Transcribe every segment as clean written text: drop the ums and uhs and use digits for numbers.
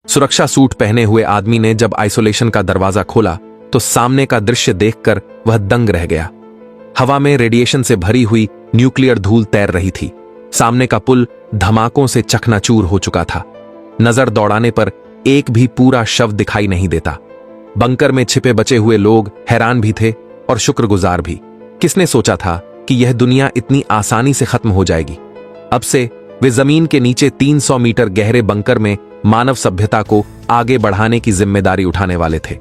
सुरक्षा सूट पहने हुए आदमी ने जब आइसोलेशन का दरवाजा खोला तो सामने का दृश्य देखकर वह दंग रह गया। हवा में रेडिएशन से भरी हुई न्यूक्लियर धूल तैर रही थी। सामने का पुल धमाकों से चकनाचूर हो चुका था। नजर दौड़ाने पर एक भी पूरा शव दिखाई नहीं देता। बंकर में छिपे बचे हुए लोग हैरान भी थे और शुक्रगुजार भी। किसने सोचा था कि यह दुनिया इतनी आसानी से खत्म हो जाएगी। अब से वे जमीन के नीचे 300 मीटर गहरे बंकर में मानव सभ्यता को आगे बढ़ाने की जिम्मेदारी उठाने वाले थे।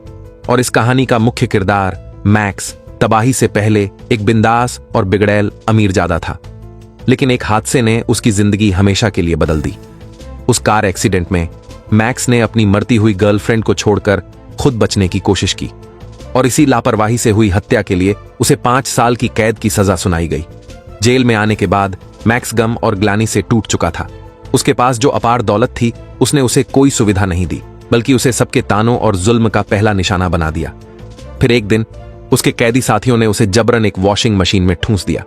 और इस कहानी का मुख्य किरदार मैक्स तबाही से पहले एक बिंदास और बिगड़ैल अमीरजादा था। लेकिन एक हादसे ने उसकी जिंदगी हमेशा के लिए बदल दी। उस कार एक्सीडेंट में मैक्स ने अपनी मरती हुई गर्लफ्रेंड को छोड़कर खुद बचने की कोशिश की और इसी लापरवाही से हुई हत्या के लिए उसे 5 साल की कैद की सजा सुनाई गई। जेल में आने के बाद मैक्स गम और ग्लानि से टूट चुका था। उसके पास जो अपार दौलत थी उसने उसे कोई सुविधा नहीं दी, बल्कि उसे सबके तानों और जुल्म का पहला निशाना बना दिया। फिर एक दिन उसके कैदी साथियों ने उसे जबरन एक वॉशिंग मशीन में ठूंस दिया।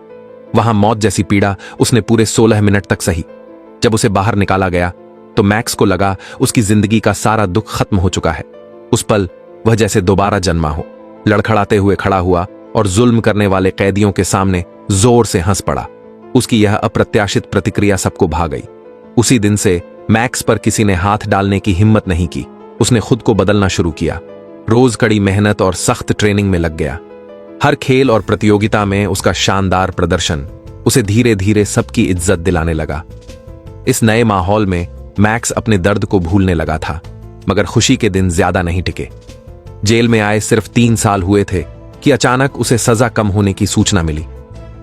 वहां मौत जैसी पीड़ा उसने पूरे 16 मिनट तक सही। जब उसे बाहर निकाला गया तो मैक्स को लगा उसकी जिंदगी का सारा दुख खत्म हो चुका है। उस पल वह जैसे दोबारा जन्मा हो। लड़खड़ाते हुए खड़ा हुआ और जुल्म करने वाले कैदियों के सामने जोर से हंस पड़ा। उसकी यह अप्रत्याशित प्रतिक्रिया सबको भा गई। उसी दिन से मैक्स पर किसी ने हाथ डालने की हिम्मत नहीं की। उसने खुद को बदलना शुरू किया। रोज कड़ी मेहनत और सख्त ट्रेनिंग में लग गया। हर खेल और प्रतियोगिता में उसका शानदार प्रदर्शन उसे धीरे धीरे सबकी इज्जत दिलाने लगा। इस नए माहौल में मैक्स अपने दर्द को भूलने लगा था, मगर खुशी के दिन ज्यादा नहीं टिके। जेल में आए सिर्फ 3 साल हुए थे कि अचानक उसे सजा कम होने की सूचना मिली।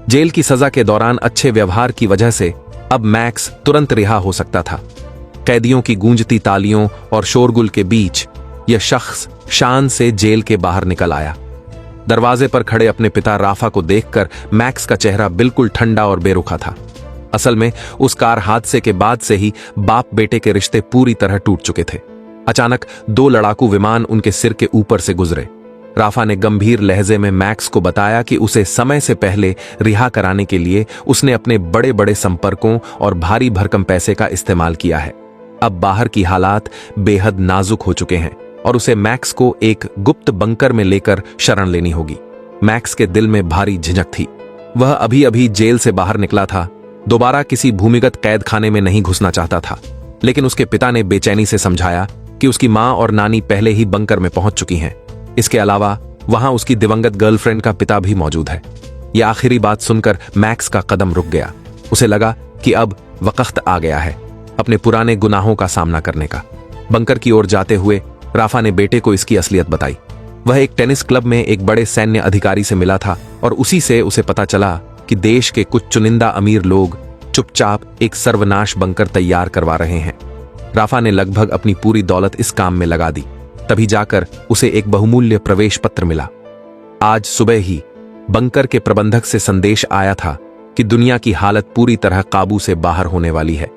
जेल की सजा के दौरान अच्छे व्यवहार की वजह से अब मैक्स तुरंत रिहा हो सकता था। कैदियों की गूंजती तालियों और शोरगुल के बीच यह शख्स शान से जेल के बाहर निकल आया। दरवाजे पर खड़े अपने पिता राफा को देखकर मैक्स का चेहरा बिल्कुल ठंडा और बेरुखा था। असल में उस कार हादसे के बाद से ही बाप बेटे के रिश्ते पूरी तरह टूट चुके थे। अचानक 2 लड़ाकू विमान उनके सिर के ऊपर से गुजरे। राफा ने गंभीर लहजे में मैक्स को बताया कि उसे समय से पहले रिहा कराने के लिए उसने अपने बड़े बड़े संपर्कों और भारी भरकम पैसे का इस्तेमाल किया है। अब बाहर की हालात बेहद नाजुक हो चुके हैं और उसे मैक्स को एक गुप्त बंकर में लेकर शरण लेनी होगी। मैक्स के दिल में भारी झिझक थी। वह अभी अभी जेल से बाहर निकला था, दोबारा किसी भूमिगत कैद खाने में नहीं घुसना चाहता था। लेकिन उसके पिता ने बेचैनी से समझाया कि उसकी मां और नानी पहले ही बंकर में पहुंच चुकी हैं। इसके अलावा वहां उसकी दिवंगत गर्लफ्रेंड का पिता भी मौजूद है। यह आखिरी बात सुनकर मैक्स का कदम रुक गया। उसे लगा कि अब वक्त आ गया है अपने पुराने गुनाहों का सामना करने का। बंकर की ओर जाते हुए राफा ने बेटे को इसकी असलियत बताई। वह एक टेनिस क्लब में एक बड़े सैन्य अधिकारी से मिला था और उसी से उसे पता चला कि देश के कुछ चुनिंदा अमीर लोग चुपचाप एक सर्वनाश बंकर तैयार करवा रहे हैं। राफा ने लगभग अपनी पूरी दौलत इस काम में लगा दी। तभी जाकर उसे एक बहुमूल्य प्रवेश पत्र मिला। आज सुबह ही बंकर के प्रबंधक से संदेश आया था कि दुनिया की हालत पूरी तरह काबू से बाहर होने वाली है,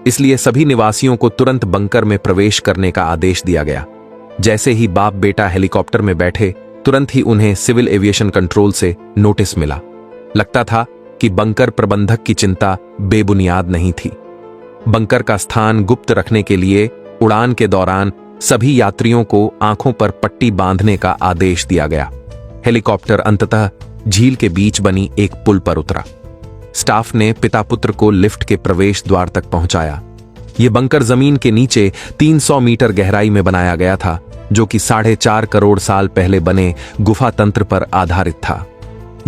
इसलिए सभी निवासियों को तुरंत बंकर में प्रवेश करने का आदेश दिया गया। जैसे ही बाप बेटा हेलीकॉप्टर में बैठे, तुरंत ही उन्हें सिविल एविएशन कंट्रोल से नोटिस मिला। लगता था कि बंकर प्रबंधक की चिंता बेबुनियाद नहीं थी। बंकर का स्थान गुप्त रखने के लिए उड़ान के दौरान सभी यात्रियों को आंखों पर पट्टी बांधने का आदेश दिया गया। हेलीकॉप्टर अंततः झील के बीच बनी एक पुल पर उतरा। स्टाफ ने पिता पुत्र को लिफ्ट के प्रवेश द्वार तक पहुंचाया। यह बंकर जमीन के नीचे 300 मीटर गहराई में बनाया गया था, जो कि 4.5 करोड़ साल पहले बने गुफा तंत्र पर आधारित था।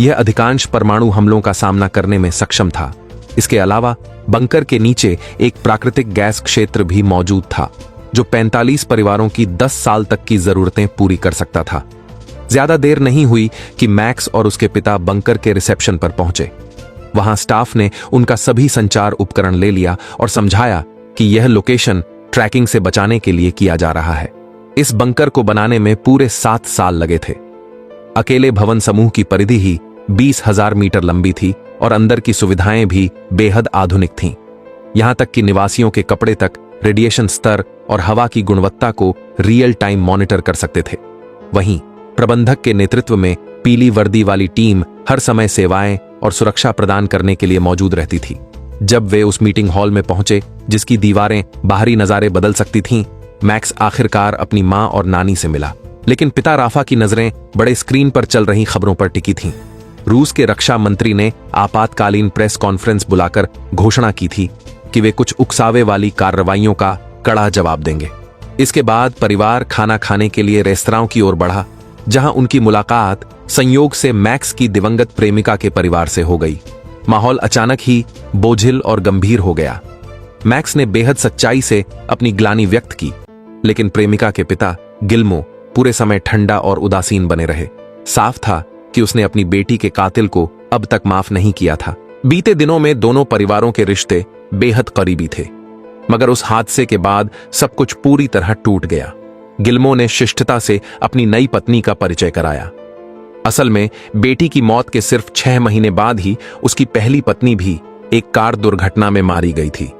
यह अधिकांश परमाणु हमलों का सामना करने में सक्षम था। इसके अलावा बंकर के नीचे एक प्राकृतिक गैस क्षेत्र भी मौजूद था, जो 45 परिवारों की 10 साल तक की जरूरतें पूरी कर सकता था। ज्यादा देर नहीं हुई कि मैक्स और उसके पिता बंकर के रिसेप्शन पर पहुंचे। वहां स्टाफ ने उनका सभी संचार उपकरण ले लिया और समझाया कि यह लोकेशन ट्रैकिंग से बचाने के लिए किया जा रहा है। इस बंकर को बनाने में पूरे 7 साल लगे थे। अकेले भवन समूह की परिधि ही 20,000 मीटर लंबी थी और अंदर की सुविधाएं भी बेहद आधुनिक थीं। यहां तक कि निवासियों के कपड़े तक रेडिएशन स्तर और हवा की गुणवत्ता को रियल टाइम मॉनिटर कर सकते थे। वहीं प्रबंधक के नेतृत्व में पीली वर्दी वाली टीम हर समय सेवाएं और सुरक्षा प्रदान करने के लिए मौजूद रहती थी। जब वे उस मीटिंग हॉल में पहुंचे, जिसकी दीवारें बाहरी नजारे बदल सकती थीं, मैक्स आखिरकार अपनी मां और नानी से मिला, लेकिन पिता राफा की नजरें बड़े स्क्रीन पर चल रही खबरों पर टिकी थीं। रूस के रक्षा मंत्री ने आपातकालीन प्रेस कॉन्फ्रेंस बुलाकर घोषणा की थी कि वे कुछ उकसावे वाली कार्रवाइयों का कड़ा जवाब देंगे। इसके बाद परिवार खाना खाने के लिए रेस्तरां की ओर बढ़ा, जहां उनकी मुलाकात संयोग से मैक्स की दिवंगत प्रेमिका के परिवार से हो गई। माहौल अचानक ही बोझिल और गंभीर हो गया। मैक्स ने बेहद सच्चाई से अपनी ग्लानि व्यक्त की, लेकिन प्रेमिका के पिता गिल्मो पूरे समय ठंडा और उदासीन बने रहे। साफ था कि उसने अपनी बेटी के कातिल को अब तक माफ नहीं किया था। बीते दिनों में दोनों परिवारों के रिश्ते बेहद करीबी थे, मगर उस हादसे के बाद सब कुछ पूरी तरह टूट गया। गिल्मो ने शिष्टता से अपनी नई पत्नी का परिचय कराया। असल में बेटी की मौत के सिर्फ 6 महीने बाद ही उसकी पहली पत्नी भी एक कार दुर्घटना में मारी गई थी।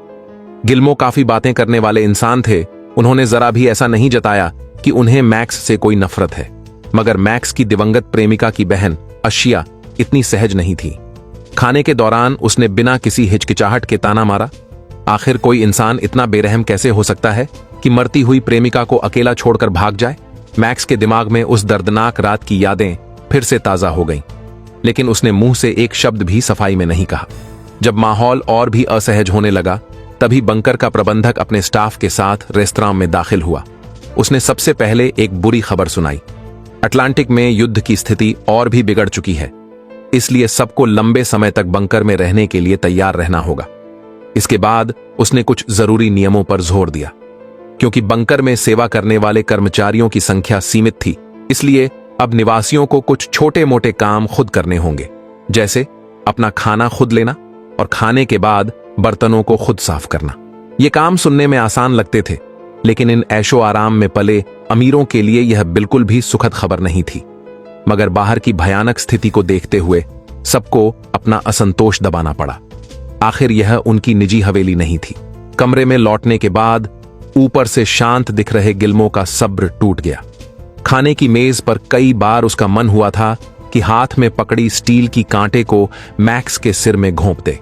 गिल्मो काफी बातें करने वाले इंसान थे। उन्होंने जरा भी ऐसा नहीं जताया कि उन्हें मैक्स से कोई नफरत है, मगर मैक्स की दिवंगत प्रेमिका की बहन अशिया इतनी सहज नहीं थी। खाने के दौरान उसने बिना किसी हिचकिचाहट के ताना मारा। आखिर कोई इंसान इतना बेरहम कैसे हो सकता है कि मरती हुई प्रेमिका को अकेला छोड़कर भाग जाए? मैक्स के दिमाग में उस दर्दनाक रात की यादें फिर से ताजा हो गईं, लेकिन उसने मुंह से एक शब्द भी सफाई में नहीं कहा। जब माहौल और भी असहज होने लगा, तभी बंकर का प्रबंधक अपने स्टाफ के साथ रेस्तरां में दाखिल हुआ। उसने सबसे पहले एक बुरी खबर सुनाई। अटलांटिक में युद्ध की स्थिति और भी बिगड़ चुकी है, इसलिए सबको लंबे समय तक बंकर में रहने के लिए तैयार रहना होगा। इसके बाद उसने कुछ जरूरी नियमों पर जोर दिया। क्योंकि बंकर में सेवा करने वाले कर्मचारियों की संख्या सीमित थी, इसलिए अब निवासियों को कुछ छोटे मोटे काम खुद करने होंगे, जैसे अपना खाना खुद लेना और खाने के बाद बर्तनों को खुद साफ करना। ये काम सुनने में आसान लगते थे, लेकिन इन ऐशो आराम में पले अमीरों के लिए यह बिल्कुल भी सुखद खबर नहीं थी। मगर बाहर की भयानक स्थिति को देखते हुए सबको अपना असंतोष दबाना पड़ा। आखिर यह उनकी निजी हवेली नहीं थी। कमरे में लौटने के बाद ऊपर से शांत दिख रहे गिल्मो का सब्र टूट गया। खाने की मेज पर कई बार उसका मन हुआ था कि हाथ में पकड़ी स्टील की कांटे को मैक्स के सिर में घोंप दे।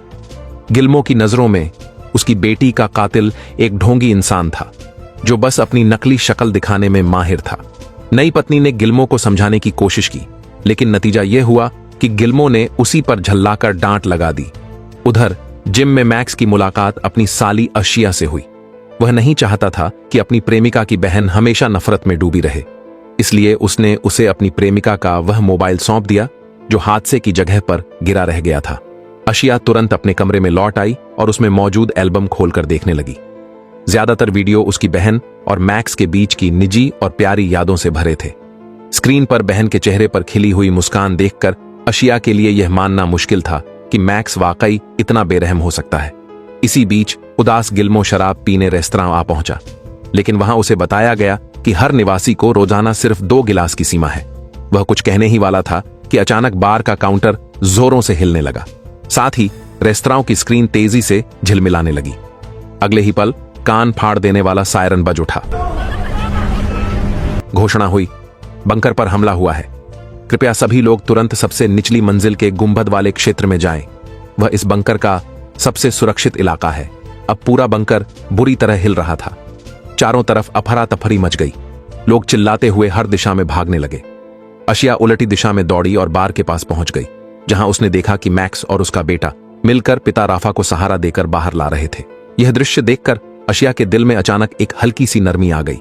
गिल्मो की नजरों में उसकी बेटी का कातिल एक ढोंगी इंसान था, जो बस अपनी नकली शक्ल दिखाने में माहिर था। नई पत्नी ने गिल्मो को समझाने की कोशिश की, लेकिन नतीजा यह हुआ कि गिल्मो ने उसी पर झल्लाकर डांट लगा दी। उधर जिम में मैक्स की मुलाकात अपनी साली अशिया से हुई। वह नहीं चाहता था कि अपनी प्रेमिका की बहन हमेशा नफरत में डूबी रहे, इसलिए उसने उसे अपनी प्रेमिका का वह मोबाइल सौंप दिया जो हादसे की जगह पर गिरा रह गया था। अशिया तुरंत अपने कमरे में लौट आई और उसमें मौजूद एल्बम खोलकर देखने लगी। ज्यादातर वीडियो उसकी बहन और मैक्स के बीच की निजी और प्यारी यादों से भरे थे। स्क्रीन पर बहन के चेहरे पर खिली हुई मुस्कान देखकर अशिया के लिए यह मानना मुश्किल था कि मैक्स वाकई इतना बेरहम हो सकता है। इसी बीच उदास गिल्मो शराब पीने रेस्तरां आ पहुंचा, लेकिन वहां उसे बताया गया कि हर निवासी को रोजाना सिर्फ 2 गिलास की सीमा है। वह कुछ कहने ही वाला था कि अचानक बार का काउंटर जोरों से हिलने लगा। साथ ही रेस्तरां की स्क्रीन तेजी से झिलमिलाने लगी। अगले ही पल कान फाड़ देने वाला सायरन बज उठा। घोषणा हुई, बंकर पर हमला हुआ है। कृपया सभी लोग तुरंत सबसे निचली मंजिल के गुंबद वाले क्षेत्र में जाएं। वह इस बंकर का सबसे सुरक्षित इलाका है। अब पूरा बंकर बुरी तरह हिल रहा था। चारों तरफ अफरा तफरी मच गई। लोग चिल्लाते हुए हर दिशा में भागने लगे। अशिया उलटी दिशा में दौड़ी और बार के पास पहुंच गई, जहां उसने देखा कि मैक्स और उसका बेटा मिलकर पिता राफा को सहारा देकर बाहर ला रहे थे। यह दृश्य देखकर अशिया के दिल में अचानक एक हल्की सी नरमी आ गई।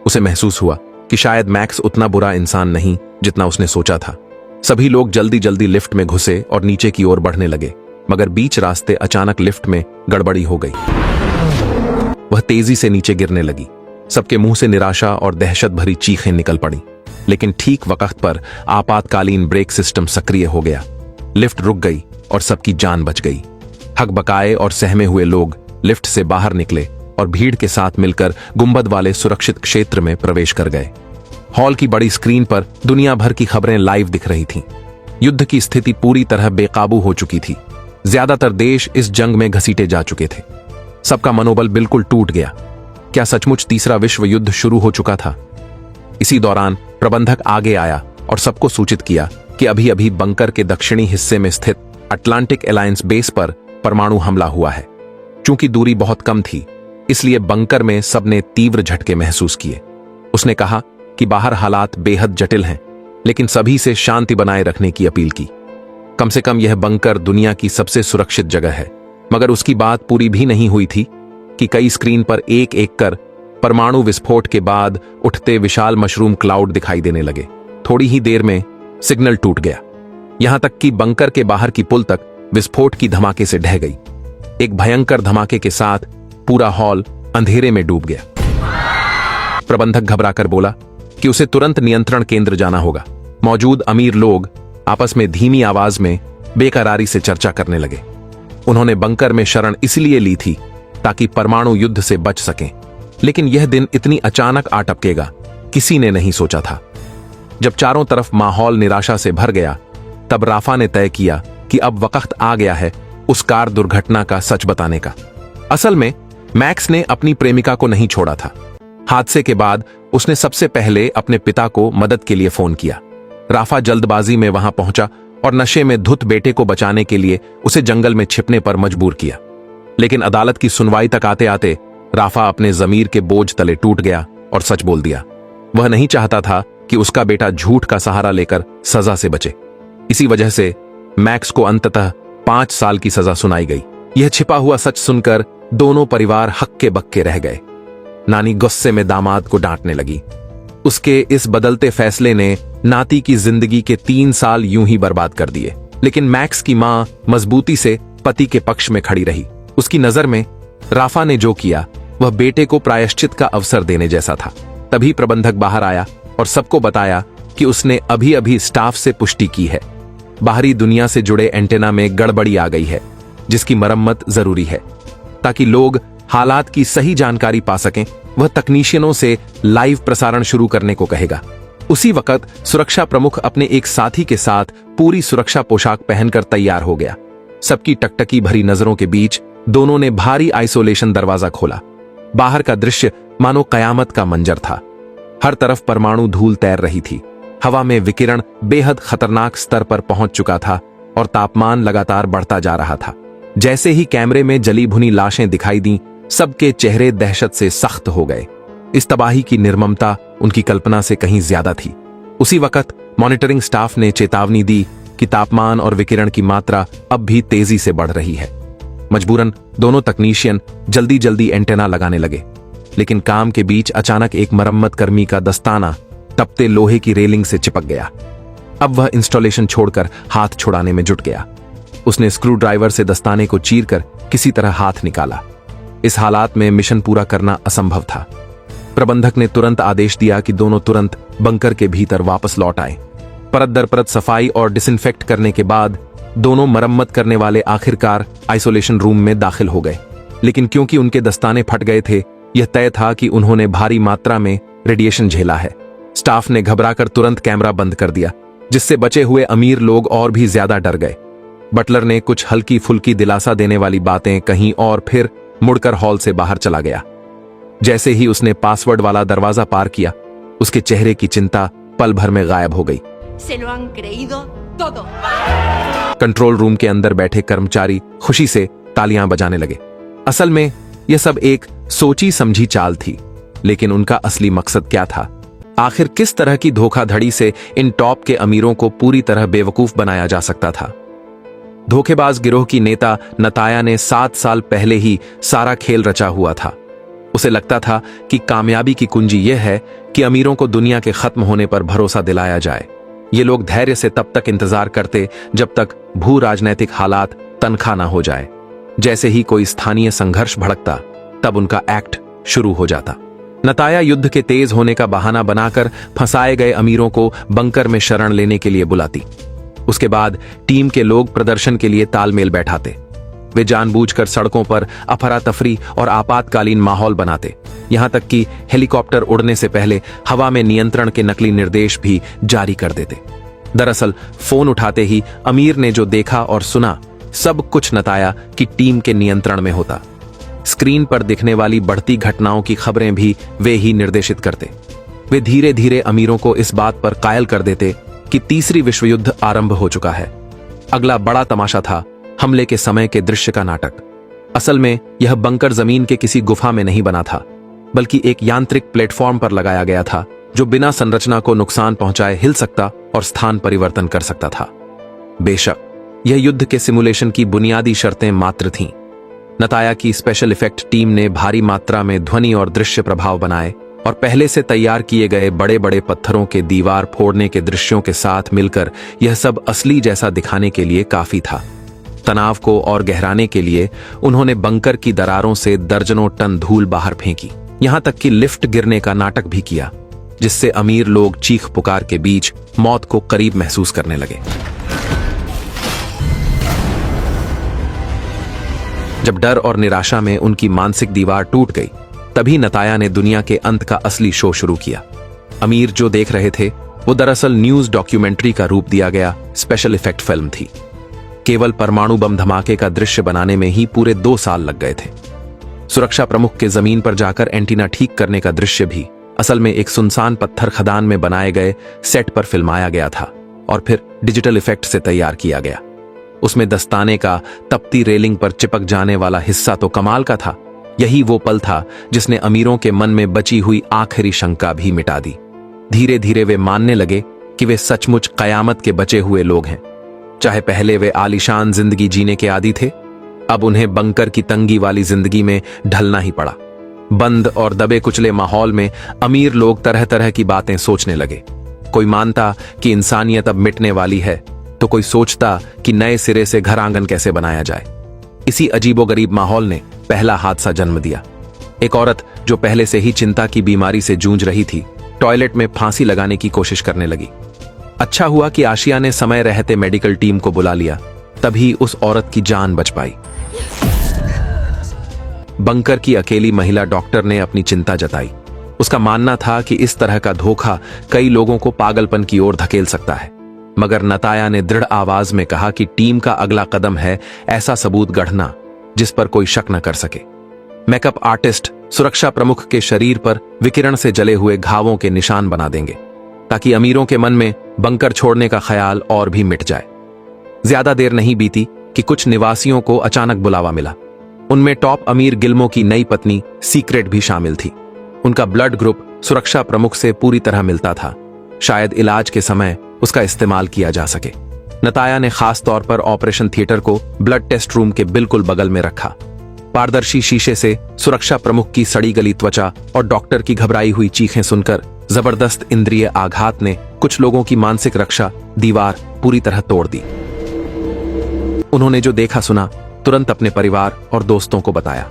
उसे महसूस हुआ कि शायद मैक्स उतना बुरा इंसान नहीं जितना उसने सोचा था। सभी लोग जल्दी जल्दी लिफ्ट में घुसे और नीचे की ओर बढ़ने लगे, मगर बीच रास्ते अचानक लिफ्ट में गड़बड़ी हो गई। वह तेजी से नीचे गिरने लगी। सबके मुंह से निराशा और दहशत भरी चीखें निकल पड़ी, लेकिन ठीक वक्त पर आपातकालीन ब्रेक सिस्टम सक्रिय हो गया। लिफ्ट रुक गई और सबकी जान बच गई। हकबकाए और सहमे हुए लोग लिफ्ट से बाहर निकले और भीड़ के साथ मिलकर गुंबद वाले सुरक्षित क्षेत्र में प्रवेश कर गए। हॉल की बड़ी स्क्रीन पर दुनिया भर की खबरें लाइव दिख रही थीं। युद्ध की स्थिति पूरी तरह बेकाबू हो चुकी थी। ज्यादातर देश इस जंग में घसीटे जा चुके थे। सबका मनोबल बिल्कुल टूट गया। क्या सचमुच तीसरा विश्व युद्ध शुरू हो चुका था? इसी दौरान प्रबंधक आगे आया और सबको सूचित किया कि अभी अभी बंकर के दक्षिणी हिस्से में स्थित अटलांटिक अलायंस बेस पर परमाणु हमला हुआ है। चूंकि दूरी बहुत कम थी, इसलिए बंकर में सबने तीव्र झटके महसूस किए। उसने कहा कि बाहर हालात बेहद जटिल हैं, लेकिन सभी से शांति बनाए रखने की अपील की। कम से कम यह बंकर दुनिया की सबसे सुरक्षित जगह है। मगर उसकी बात पूरी भी नहीं हुई थी कि कई स्क्रीन पर एक एक कर परमाणु विस्फोट के बाद उठते विशाल मशरूम क्लाउड दिखाई देने लगे। थोड़ी ही देर में सिग्नल टूट गया, यहां तक कि बंकर के बाहर की पुल तक विस्फोट की धमाके से ढह गई। एक भयंकर धमाके के साथ पूरा हॉल अंधेरे में डूब गया। प्रबंधक घबराकर बोला कि उसे तुरंत नियंत्रण केंद्र जाना होगा। मौजूद अमीर लोग आपस में धीमी आवाज में बेकरारी से चर्चा करने लगे। उन्होंने बंकर में शरण इसलिए ली थी ताकि परमाणु युद्ध से बच सकें, लेकिन यह दिन इतनी अचानक आ टपकेगा किसी ने नहीं सोचा था। जब चारों तरफ माहौल निराशा से भर गया, तब राफा ने तय किया कि अब वक्त आ गया है उस कार दुर्घटना का सच बताने का। असल में मैक्स ने अपनी प्रेमिका को नहीं छोड़ा था। हादसे के बाद उसने सबसे पहले अपने पिता को मदद के लिए फोन किया। राफा जल्दबाजी में वहां पहुंचा और नशे में धुत बेटे को बचाने के लिए उसे जंगल में छिपने पर मजबूर किया। लेकिन अदालत की सुनवाई तक आते आते राफा अपने जमीर के बोझ तले टूट गया और सच बोल दिया। वह नहीं चाहता था कि उसका बेटा झूठ का सहारा लेकर सजा से बचे। इसी वजह से मैक्स को अंततः 5 साल की सजा सुनाई गई। यह छिपा हुआ सच सुनकर दोनों परिवार हक्के बक्के रह गए। नानी गुस्से में दामाद को डांटने लगी। उसके इस बदलते फैसले ने नाती की जिंदगी के 3 साल यूं ही बर्बाद कर दिए। लेकिन मैक्स की मां मजबूती से पति के पक्ष में खड़ी रही। उसकी नजर में राफा ने जो किया वह बेटे को प्रायश्चित का अवसर देने जैसा था। तभी प्रबंधक बाहर आया और सबको बताया कि उसने अभी अभी स्टाफ से पुष्टि की है। बाहरी दुनिया से जुड़े एंटेना में गड़बड़ी आ गई है, जिसकी मरम्मत जरूरी है ताकि लोग हालात की सही जानकारी पा सकें। वह तकनीशियनों से लाइव प्रसारण शुरू करने को कहेगा। उसी वक्त सुरक्षा प्रमुख अपने एक साथी के साथ पूरी सुरक्षा पोशाक पहनकर तैयार हो गया। सबकी टकटकी भरी नजरों के बीच दोनों ने भारी आइसोलेशन दरवाजा खोला। बाहर का दृश्य मानो कयामत का मंजर था। हर तरफ परमाणु धूल तैर रही थी। हवा में विकिरण बेहद खतरनाक स्तर पर पहुंच चुका था और तापमान लगातार बढ़ता जा रहा था। जैसे ही कैमरे में जली भुनी लाशें दिखाई दी, सबके चेहरे दहशत से सख्त हो गए। इस तबाही की निर्ममता उनकी कल्पना से कहीं ज्यादा थी। उसी वक्त मॉनिटरिंग स्टाफ ने चेतावनी दी कि तापमान और विकिरण की मात्रा अब भी तेजी से बढ़ रही है। मजबूरन दोनों तकनीशियन जल्दी जल्दी एंटेना लगाने लगे। लेकिन काम के बीच अचानक एक मरम्मत कर्मी का दस्ताना तपते लोहे की रेलिंग से चिपक गया। अब वह इंस्टॉलेशन छोड़कर हाथ छुड़ाने में जुट गया। उसने स्क्रू ड्राइवर से दस्ताने को चीरकर किसी तरह हाथ निकाला। इस हालात में मिशन पूरा करना असंभव था। प्रबंधक ने तुरंत आदेश दिया कि दोनों तुरंत बंकर के भीतर वापस लौट आए। परत दर परत सफाई और डिसइंफेक्ट करने के बाद दोनों मरम्मत करने वाले आखिरकार आइसोलेशन रूम में दाखिल हो गए। लेकिन क्योंकि उनके दस्ताने फट गए थे, यह तय था कि उन्होंने भारी मात्रा में रेडिएशन झेला है। स्टाफ ने घबराकर तुरंत कैमरा बंद कर दिया, जिससे बचे हुए अमीर लोग और भी ज्यादा डर गए। बटलर ने कुछ हल्की फुल्की दिलासा देने वाली बातें कहीं और फिर मुड़कर हॉल से बाहर चला गया। जैसे ही उसने पासवर्ड वाला दरवाजा पार किया, उसके चेहरे की चिंता पल भर में गायब हो गई। कंट्रोल रूम के अंदर बैठे कर्मचारी खुशी से तालियां बजाने लगे। असल में यह सब एक सोची समझी चाल थी, लेकिन उनका असली मकसद क्या था? आखिर किस तरह की धोखाधड़ी से इन टॉप के अमीरों को पूरी तरह बेवकूफ बनाया जा सकता था? धोखेबाज गिरोह की नेता नताया ने 7 साल पहले ही सारा खेल रचा हुआ था। उसे लगता था कि कामयाबी की कुंजी यह है कि अमीरों को दुनिया के खत्म होने पर भरोसा दिलाया जाए। ये लोग धैर्य से तब तक इंतजार करते जब तक भू राजनैतिक हालात तनखा ना हो जाए। जैसे ही कोई स्थानीय संघर्ष भड़कता, तब उनका एक्ट शुरू हो जाता। नताया युद्ध के तेज होने का बहाना बनाकर फंसाए गए अमीरों को बंकर में शरण लेने के लिए बुलाती। उसके बाद टीम के लोग प्रदर्शन के लिए तालमेल बैठाते। वे जानबूझकर सड़कों पर अफरा तफरी और आपातकालीन माहौल बनाते, यहां तक कि हेलीकॉप्टर उड़ने से पहले हवा में नियंत्रण के नकली निर्देश भी जारी कर देते। दरअसल फोन उठाते ही अमीर ने जो देखा और सुना, सब कुछ नताया की टीम के नियंत्रण में होता। स्क्रीन पर दिखने वाली बढ़ती घटनाओं की खबरें भी वे ही निर्देशित करते। वे धीरे धीरे अमीरों को इस बात पर कायल कर देते कि तीसरी विश्व युद्ध आरंभ हो चुका है। अगला बड़ा तमाशा था हमले के समय के दृश्य का नाटक। असल में यह बंकर जमीन के किसी गुफा में नहीं बना था, बल्कि एक यांत्रिक प्लेटफॉर्म पर लगाया गया था जो बिना संरचना को नुकसान पहुंचाए हिल सकता और स्थान परिवर्तन कर सकता था। बेशक यह युद्ध के सिमुलेशन की बुनियादी शर्तें मात्र थीं। नताया की स्पेशल इफेक्ट टीम ने भारी मात्रा में ध्वनि और दृश्य प्रभाव बनाए और पहले से तैयार किए गए बड़े बड़े पत्थरों के दीवार फोड़ने के दृश्यों के साथ मिलकर यह सब असली जैसा दिखाने के लिए काफी था। तनाव को और गहराने के लिए उन्होंने बंकर की दरारों से दर्जनों टन धूल बाहर फेंकी, यहां तक कि लिफ्ट गिरने का नाटक भी किया, जिससे अमीर लोग चीख पुकार के बीच मौत को करीब महसूस करने लगे। जब डर और निराशा में उनकी मानसिक दीवार टूट गई, तभी नताया ने दुनिया के अंत का असली शो शुरू किया। अमीर जो देख रहे थे वो दरअसल न्यूज डॉक्यूमेंट्री का रूप दिया गया स्पेशल इफेक्ट फिल्म थी। केवल परमाणु बम धमाके का दृश्य बनाने में ही पूरे 2 साल लग गए थे। सुरक्षा प्रमुख के जमीन पर जाकर एंटीना ठीक करने का दृश्य भी असल में एक सुनसान पत्थर खदान में बनाए गए सेट पर फिल्माया गया था और फिर डिजिटल इफेक्ट से तैयार किया गया। उसमें दस्ताने का तपती रेलिंग पर चिपक जाने वाला हिस्सा तो कमाल का था। यही वो पल था जिसने अमीरों के मन में बची हुई आखिरी शंका भी मिटा दी। धीरे धीरे वे मानने लगे कि वे सचमुच कयामत के बचे हुए लोग हैं। चाहे पहले वे आलीशान जिंदगी जीने के आदी थे, अब उन्हें बंकर की तंगी वाली जिंदगी में ढलना ही पड़ा। बंद और दबे कुचले माहौल में अमीर लोग तरह तरह की बातें सोचने लगे। कोई मानता कि इंसानियत अब मिटने वाली है, तो कोई सोचता कि नए सिरे से घर आंगन कैसे बनाया जाए। इसी अजीबोगरीब माहौल ने पहला हादसा जन्म दिया। एक औरत जो पहले से ही चिंता की बीमारी से जूझ रही थी, टॉयलेट में फांसी लगाने की कोशिश करने लगी। अच्छा हुआ कि आशिया ने समय रहते मेडिकल टीम को बुला लिया, तभी उस औरत की जान बच पाई। बंकर की अकेली महिला डॉक्टर ने अपनी चिंता जताई। उसका मानना था कि इस तरह का धोखा कई लोगों को पागलपन की ओर धकेल सकता है, मगर नताया ने दृढ़ आवाज में कहा कि टीम का अगला कदम है ऐसा सबूत गढ़ना जिस पर कोई शक न कर सके। मेकअप आर्टिस्ट सुरक्षा प्रमुख के शरीर पर विकिरण से जले हुए घावों के निशान बना देंगे, ताकि अमीरों के मन में बंकर छोड़ने का ख्याल और भी मिट जाए। ज्यादा देर नहीं बीती कि कुछ निवासियों को अचानक बुलावा मिला। उनमें टॉप अमीर गिल्मो की नई पत्नी सीक्रेट भी शामिल थी। उनका ब्लड ग्रुप सुरक्षा प्रमुख से पूरी तरह मिलता था। शायद इलाज के समय उसका इस्तेमाल किया जा सके। नताया ने खास तौर पर ऑपरेशन थिएटर को ब्लड टेस्ट रूम के बिल्कुल बगल में रखा। पारदर्शी शीशे से सुरक्षा प्रमुख की सड़ी गली त्वचा और डॉक्टर की घबराई हुई चीखें सुनकर जबरदस्त इंद्रिय आघात ने कुछ लोगों की मानसिक रक्षा दीवार पूरी तरह तोड़ दी। उन्होंने जो देखा सुना तुरंत अपने परिवार और दोस्तों को बताया।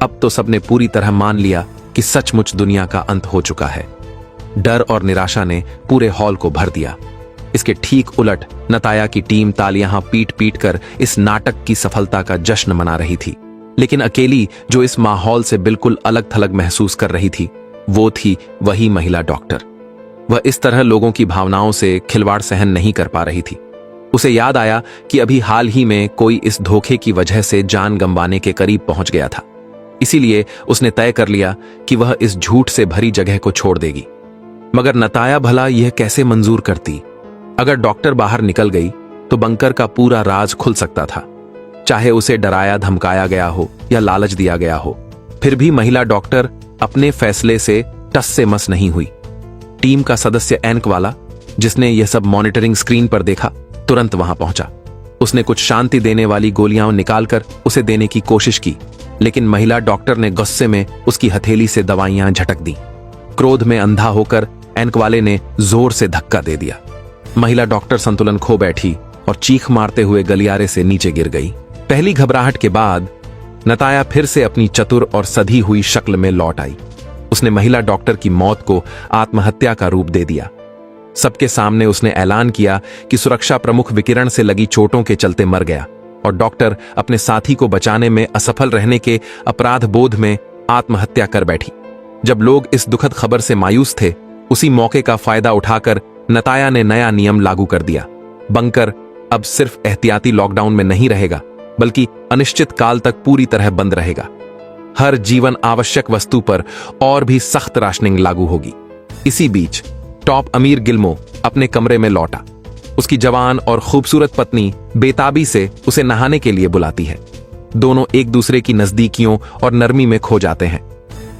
अब तो सबने पूरी तरह मान लिया कि सचमुच दुनिया का अंत हो चुका है। डर और निराशा ने पूरे हॉल को भर दिया। इसके ठीक उलट नताया की टीम तालियां पीट पीट कर इस नाटक की सफलता का जश्न मना रही थी। लेकिन अकेली जो इस माहौल से बिल्कुल अलग थलग महसूस कर रही थी, वो थी वही महिला डॉक्टर। वह इस तरह लोगों की भावनाओं से खिलवाड़ सहन नहीं कर पा रही थी। उसे याद आया कि अभी हाल ही में कोई इस धोखे की वजह से जान गंवाने के करीब पहुंच गया था। इसीलिए उसने तय कर लिया कि वह इस झूठ से भरी जगह को छोड़ देगी। मगर नताया भला यह कैसे मंजूर करती? अगर डॉक्टर बाहर निकल गई तो बंकर का पूरा राज खुल सकता था। चाहे उसे डराया धमकाया गया हो या लालच दिया गया हो, फिर भी महिला डॉक्टर अपने फैसले से टस से मस नहीं हुई। टीम का सदस्य एनक वाला, जिसने यह सब मॉनिटरिंग स्क्रीन पर देखा, तुरंत वहां पहुंचा। उसने कुछ शांति देने वाली गोलियां निकालकर उसे देने की कोशिश की, लेकिन महिला डॉक्टर ने गुस्से में उसकी हथेली से दवाइयां झटक दी। क्रोध में अंधा होकर एनक वाले ने जोर से धक्का दे दिया। महिला डॉक्टर संतुलन खो बैठी और चीख मारते हुए गलियारे से नीचे गिर गई। पहली घबराहट के बाद नताया फिर से अपनी चतुर और सधी हुई शक्ल में लौट आई। उसने महिला डॉक्टर की मौत को आत्महत्या का रूप दे दिया। सबके सामने उसने ऐलान किया कि सुरक्षा प्रमुख विकिरण से लगी चोटों के चलते मर गया और डॉक्टर अपने साथी को बचाने में असफल रहने के अपराध बोध में आत्महत्या कर बैठी। जब लोग इस दुखद खबर से मायूस थे, उसी मौके का फायदा उठाकर नताया ने नया नियम लागू कर दिया। बंकर अब सिर्फ एहतियाती लॉकडाउन में नहीं रहेगा, बल्कि अनिश्चित काल तक पूरी तरह बंद रहेगा। हर जीवन आवश्यक वस्तु पर और भी सख्त राशनिंग लागू होगी। इसी बीच टॉप अमीर गिल्मो अपने कमरे में लौटा। उसकी जवान और खूबसूरत पत्नी बेताबी से उसे नहाने के लिए बुलाती है। दोनों एक दूसरे की नजदीकियों और नरमी में खो जाते हैं,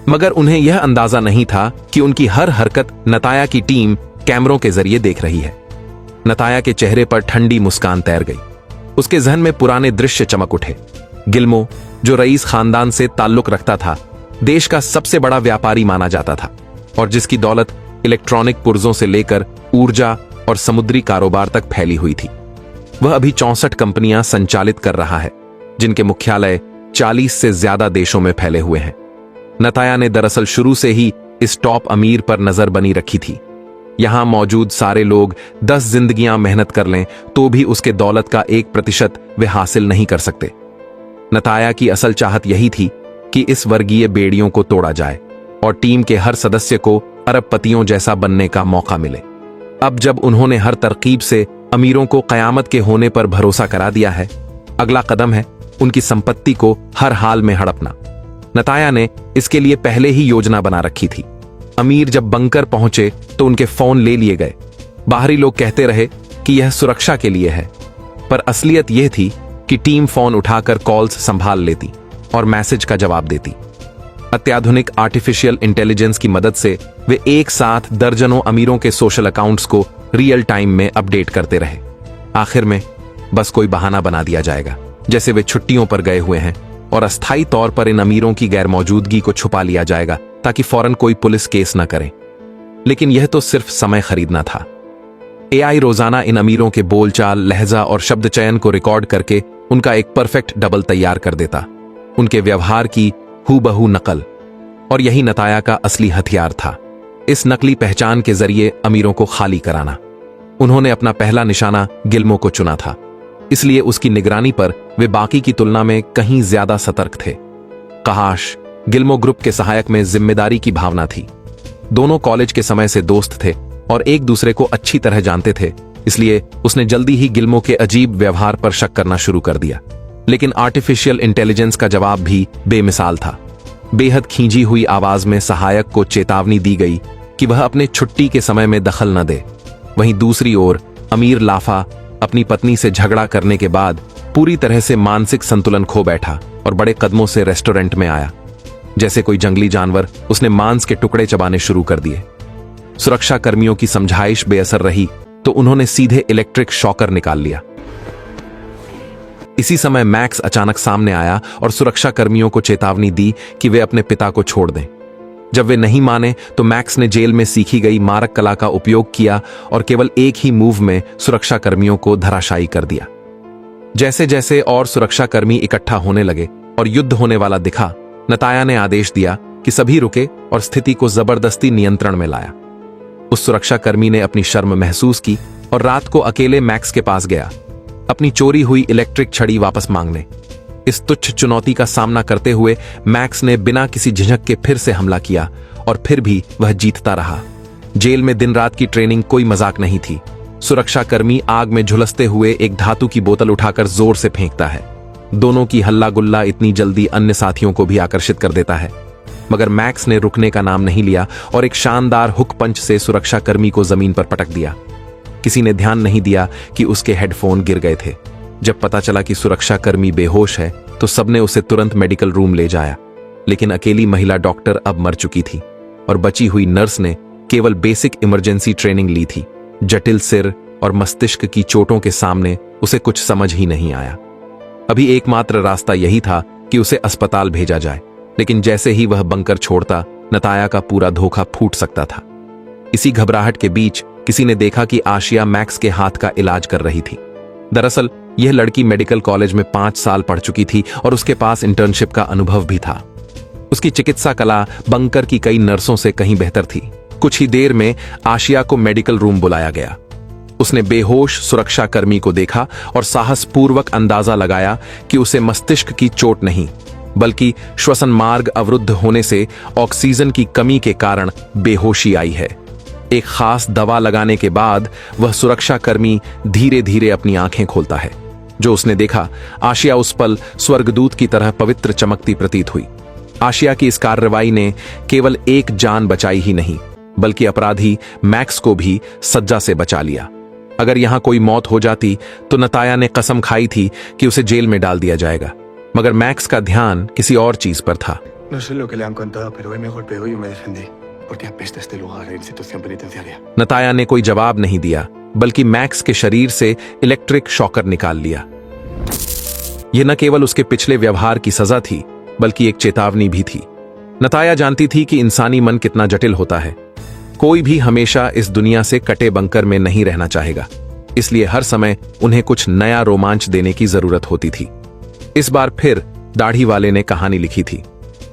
मगर उन्हें यह अंदाजा नहीं था कि उनकी हर हरकत नताया की टीम कैमरों के जरिए देख रही है। नताया के चेहरे पर ठंडी मुस्कान तैर गई। उसके जहन में पुराने दृश्य चमक उठे। गिल्मो, जो रईस खानदान से ताल्लुक रखता था, देश का सबसे बड़ा व्यापारी माना जाता था और जिसकी दौलत इलेक्ट्रॉनिक पुर्जों से लेकर ऊर्जा और समुद्री कारोबार तक फैली हुई थी, वह अभी 64 कंपनियां संचालित कर रहा है, जिनके मुख्यालय 40 से ज्यादा देशों में फैले हुए हैं। नताया ने दरअसल शुरू से ही इस टॉप अमीर पर नजर बनी रखी थी। यहां मौजूद सारे लोग 10 जिंदगियां मेहनत कर लें तो भी उसके दौलत का 1% वे हासिल नहीं कर सकते। नताया की असल चाहत यही थी कि इस वर्गीय बेड़ियों को तोड़ा जाए और टीम के हर सदस्य को अरबपतियों जैसा बनने का मौका मिले। अब जब उन्होंने हर तरकीब से अमीरों को कयामत के होने पर भरोसा करा दिया है, अगला कदम है उनकी संपत्ति को हर हाल में हड़पना। नताया ने इसके लिए पहले ही योजना बना रखी थी। अमीर जब बंकर पहुंचे तो उनके फोन ले लिए गए। बाहरी लोग कहते रहे कि यह सुरक्षा के लिए है, पर असलियत यह थी कि टीम फोन उठाकर कॉल्स संभाल लेती और मैसेज का जवाब देती। अत्याधुनिक आर्टिफिशियल इंटेलिजेंस की मदद से वे एक साथ दर्जनों अमीरों के सोशल अकाउंट्स को रियल टाइम में अपडेट करते रहे। आखिर में बस कोई बहाना बना दिया जाएगा, जैसे वे छुट्टियों पर गए हुए हैं, और अस्थायी तौर पर इन अमीरों की गैरमौजूदगी को छुपा लिया जाएगा ताकि फौरन कोई पुलिस केस न करे। लेकिन यह तो सिर्फ समय खरीदना था। एआई रोजाना इन अमीरों के बोलचाल, लहजा और शब्द चयन को रिकॉर्ड करके उनका एक परफेक्ट डबल तैयार कर देता, उनके व्यवहार की हूबहू नकल। और यही नताया का असली हथियार था, इस नकली पहचान के जरिए अमीरों को खाली कराना। उन्होंने अपना पहला निशाना गिल्मो को चुना था, इसलिए उसकी निगरानी पर वे बाकी की तुलना में कहीं ज्यादा सतर्क थे। काश गिल्मो ग्रुप के सहायक में जिम्मेदारी की भावना थी। दोनों कॉलेज के समय से दोस्त थे और एक दूसरे को अच्छी तरह जानते थे, इसलिए उसने जल्दी ही गिल्मो के अजीब व्यवहार पर शक करना शुरू कर दिया। लेकिन आर्टिफिशियल इंटेलिजेंस का जवाब भी बेमिसाल था। बेहद खींची हुई आवाज में सहायक को चेतावनी दी गई कि वह अपने छुट्टी के समय में दखल न दे। वहीं दूसरी ओर अमीर लाफा अपनी पत्नी से झगड़ा करने के बाद पूरी तरह से मानसिक संतुलन खो बैठा और बड़े कदमों से रेस्टोरेंट में आया। जैसे कोई जंगली जानवर उसने मांस के टुकड़े चबाने शुरू कर दिए। सुरक्षा कर्मियों की समझाइश बेअसर रही तो उन्होंने सीधे इलेक्ट्रिक शॉकर निकाल लिया। इसी समय मैक्स अचानक सामने आया और सुरक्षा कर्मियों को चेतावनी दी कि वे अपने पिता को छोड़ दें। जब वे नहीं माने तो मैक्स ने जेल में सीखी गई मारक कला का उपयोग किया और केवल एक ही मूव में सुरक्षा कर्मियों को धराशायी कर दिया। जैसे जैसे और सुरक्षा कर्मी इकट्ठा होने लगे और युद्ध होने वाला दिखा, नताया ने आदेश दिया कि सभी रुके और स्थिति को जबरदस्ती नियंत्रण में लाया। उस सुरक्षा कर्मी ने अपनी शर्म महसूस की और रात को अकेले मैक्स के पास गया, अपनी चोरी हुई इलेक्ट्रिक छड़ी वापस मांगने। इस तुच्छ चुनौती का सामना करते हुए मैक्स ने बिना किसी झिझक के फिर से हमला किया और फिर भी वह जीतता रहा। जेल में दिन रात की ट्रेनिंग कोई मजाक नहीं थी। सुरक्षा कर्मी आग में झुलसते हुए एक धातु की बोतल उठाकर जोर से फेंकता है। दोनों की हल्ला गुल्ला इतनी जल्दी अन्य साथियों को भी आकर्षित कर देता है, मगर मैक्स ने रुकने का नाम नहीं लिया और एक शानदार हुक पंच से सुरक्षा कर्मी को जमीन पर पटक दिया। किसी ने ध्यान नहीं दिया कि उसके हेडफोन गिर गए थे। जब पता चला कि सुरक्षा कर्मी बेहोश है तो सबने उसे तुरंत मेडिकल रूम ले जाया, लेकिन अकेली महिला डॉक्टर अब मर चुकी थी और बची हुई नर्स ने केवल बेसिक इमरजेंसी ट्रेनिंग ली थी। जटिल सिर और मस्तिष्क की चोटों के सामने उसे कुछ समझ ही नहीं आया। अभी एकमात्र रास्ता यही था कि उसे अस्पताल भेजा जाए, लेकिन जैसे ही वह बंकर छोड़ता, नताया का पूरा धोखा फूट सकता था। इसी घबराहट के बीच किसी ने देखा कि आशिया मैक्स के हाथ का इलाज कर रही थी। दरअसल यह लड़की मेडिकल कॉलेज में 5 साल पढ़ चुकी थी और उसके पास इंटर्नशिप का अनुभव भी था। उसकी चिकित्सा कला बंकर की कई नर्सों से कहीं बेहतर थी। कुछ ही देर में आशिया को मेडिकल रूम बुलाया गया। उसने बेहोश सुरक्षा कर्मी को देखा और साहसपूर्वक अंदाजा लगाया कि उसे मस्तिष्क की चोट नहीं, बल्कि श्वसन मार्ग अवरुद्ध होने से ऑक्सीजन की कमी के कारण बेहोशी आई है। एक खास दवा लगाने के बाद वह सुरक्षा कर्मी धीरे धीरे अपनी आंखें खोलता है। जो उसने देखा, आशिया उस पल स्वर्गदूत की तरह पवित्र चमकती प्रतीत हुई। आशिया की इस कार्रवाई ने केवल एक जान बचाई ही नहीं, बल्कि अपराधी मैक्स को भी सज्जा से बचा लिया। अगर यहां कोई मौत हो जाती तो नताया ने कसम खाई थी कि उसे जेल में डाल दिया जाएगा, मगर मैक्स का ध्यान किसी और चीज पर था। No sé lo que le han contado, pero él me golpeó y yo me defendí. Porque apesta este lugar de institución penitenciaria. नताया ने कोई जवाब नहीं दिया, बल्कि मैक्स के शरीर से इलेक्ट्रिक शॉकर निकाल लिया। यह न केवल उसके पिछले व्यवहार की सजा थी, बल्कि एक चेतावनी भी थी। नताया जानती थी कि इंसानी मन कितना जटिल होता है। कोई भी हमेशा इस दुनिया से कटे बंकर में नहीं रहना चाहेगा, इसलिए हर समय उन्हें कुछ नया रोमांच देने की जरूरत होती थी। इस बार फिर दाढ़ी वाले ने कहानी लिखी थी।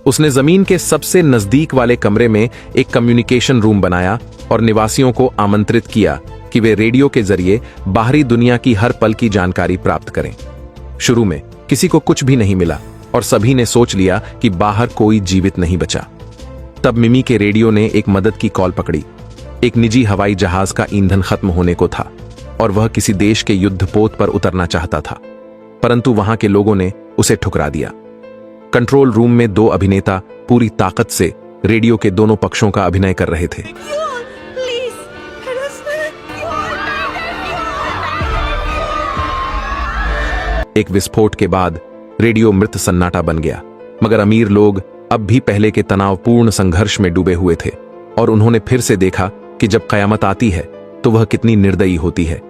उसने जमीन के सबसे नजदीक वाले कमरे में एक कम्युनिकेशन रूम बनाया और निवासियों को आमंत्रित किया कि वे रेडियो के जरिए बाहरी दुनिया की हर पल की जानकारी प्राप्त करें। शुरू में किसी को कुछ भी नहीं मिला और सभी ने सोच लिया कि बाहर कोई जीवित नहीं बचा। तब मिमी के रेडियो ने एक मदद की कॉल पकड़ी। एक निजी हवाई जहाज का ईंधन खत्म होने को था और वह किसी देश के युद्धपोत पर उतरना चाहता था, परंतु वहां के लोगों ने उसे ठुकरा दिया। कंट्रोल रूम में दो अभिनेता पूरी ताकत से रेडियो के दोनों पक्षों का अभिनय कर रहे थे। एक विस्फोट के बाद रेडियो मृत सन्नाटा बन गया, मगर अमीर लोग अब भी पहले के तनावपूर्ण संघर्ष में डूबे हुए थे और उन्होंने फिर से देखा कि जब कयामत आती है तो वह कितनी निर्दयी होती है।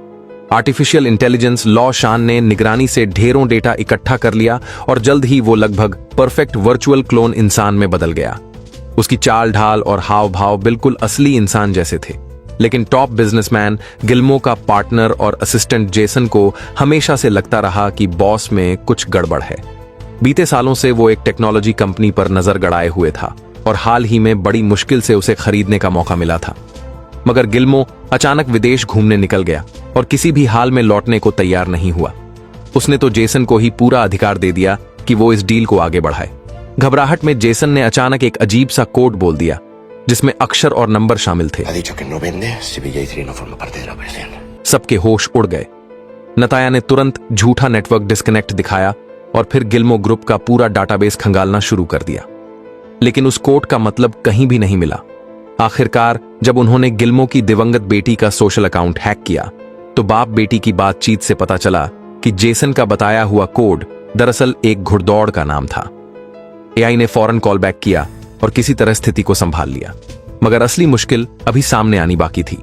आर्टिफिशियल इंटेलिजेंस लॉ शान ने निगरानी से ढेरों डेटा इकट्ठा कर लिया और जल्द ही वो लगभग परफेक्ट वर्चुअल क्लोन इंसान में बदल गया। उसकी चाल ढाल और हाव भाव बिल्कुल असली इंसान जैसे थे, लेकिन टॉप बिजनेसमैन गिल्मो का पार्टनर और असिस्टेंट जेसन को हमेशा से लगता रहा कि बॉस में कुछ गड़बड़ है। बीते सालों से वो एक टेक्नोलॉजी कंपनी पर नजर गड़ाए हुए था और हाल ही में बड़ी मुश्किल से उसे खरीदने का मौका मिला था। मगर गिल्मो अचानक विदेश घूमने निकल गया और किसी भी हाल में लौटने को तैयार नहीं हुआ। उसने तो जेसन को ही पूरा अधिकार दे दिया कि वो इस डील को आगे बढ़ाए। घबराहट में जेसन ने अचानक एक अजीब सा कोड बोल दिया जिसमें अक्षर और नंबर शामिल थे। सबके होश उड़ गए। नताया ने तुरंत झूठा नेटवर्क डिस्कनेक्ट दिखाया और फिर गिल्मो ग्रुप का पूरा डाटाबेस खंगालना शुरू कर दिया, लेकिन उस कोड का मतलब कहीं भी नहीं मिला। आखिरकार जब उन्होंने गिल्मो की दिवंगत बेटी का सोशल अकाउंट हैक किया तो बाप बेटी की बातचीत से पता चला कि जेसन का बताया हुआ कोड दरअसल एक घुड़दौड़ का नाम था। एआई ने फौरन कॉल बैक किया और किसी तरह स्थिति को संभाल लिया, मगर असली मुश्किल अभी सामने आनी बाकी थी,